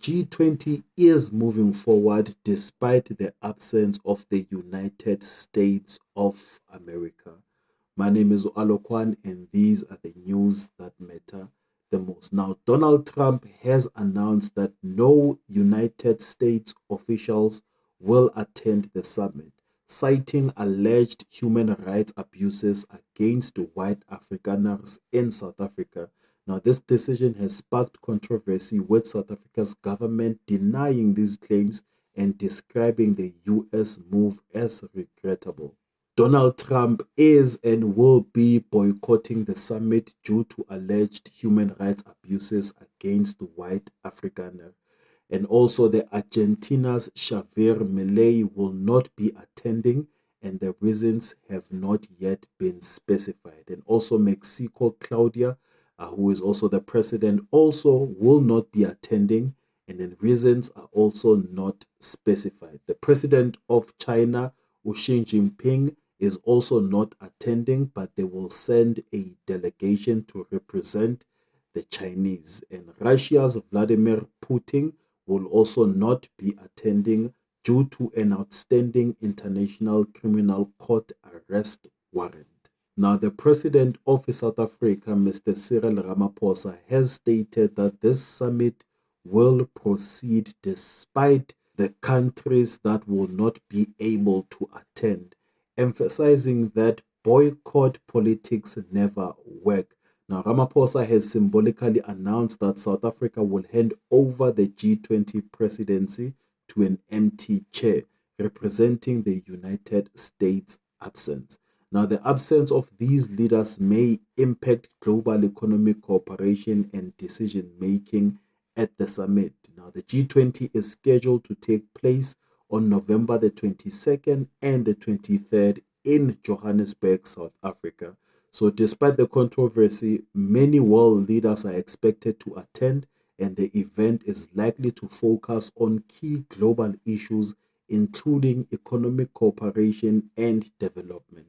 G20 is moving forward despite the absence of the United States of America. My name is Alokwan, and these are the news that matter the most. Now, Donald Trump has announced that no United States officials will attend the summit, citing alleged human rights abuses against white Afrikaners in South Africa. Now, this decision has sparked controversy, with South Africa's government denying these claims and describing the US move as regrettable. Donald Trump is and will be boycotting the summit due to alleged human rights abuses against white Afrikaners. And also, the Argentina's Javier Milei will not be attending, and the reasons have not yet been specified. And also, Mexico, Claudia, who is also the president, also will not be attending, and then reasons are also not specified. The president of China, Xi Jinping, is also not attending, but they will send a delegation to represent the Chinese. And Russia's Vladimir Putin will also not be attending due to an outstanding International Criminal Court arrest warrant. Now, the president of South Africa, Mr. Cyril Ramaphosa, has stated that this summit will proceed despite the countries that will not be able to attend, emphasizing that boycott politics never work. Now, Ramaphosa has symbolically announced that South Africa will hand over the G20 presidency to an empty chair, representing the United States' absence. Now, the absence of these leaders may impact global economic cooperation and decision-making at the summit. Now, the G20 is scheduled to take place on November the 22nd and the 23rd in Johannesburg, South Africa. So despite the controversy, many world leaders are expected to attend, and the event is likely to focus on key global issues, including economic cooperation and development.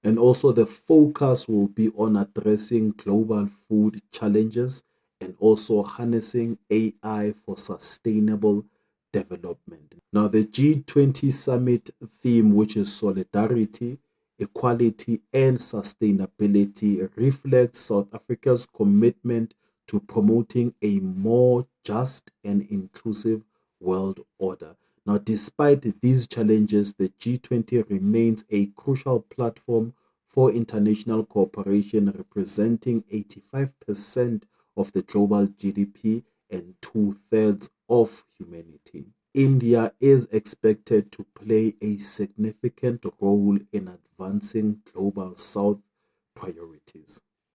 And also, the focus will be on addressing global food challenges and also harnessing AI for sustainable development. Now, the G20 summit theme, which is solidarity, equality, and sustainability, reflects South Africa's commitment to promoting a more just and inclusive world order. Now, despite these challenges, the G20 remains a crucial platform for international cooperation, representing 85% of the global GDP and two-thirds of humanity. India is expected to play a significant role in advancing global South priorities.